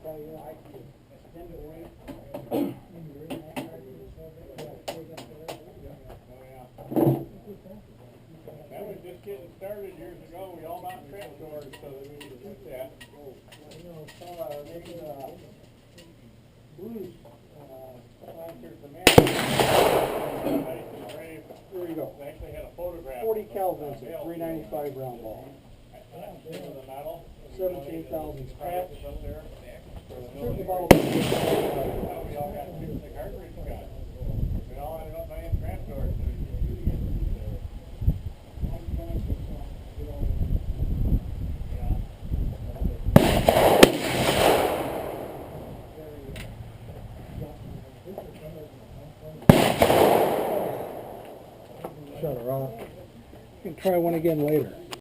That was just getting started years ago. We all bought trap doors so that we could shoot that. Bruce, sponsors the man. There you go. They actually had a photograph. 40 cal Vincent, 395 round ball. The metal. 17,000 scratch. Up there. Shoot the ball. We all got the cartridge gun. We all ended up buying trap doors. Shut her off. You can try one again later.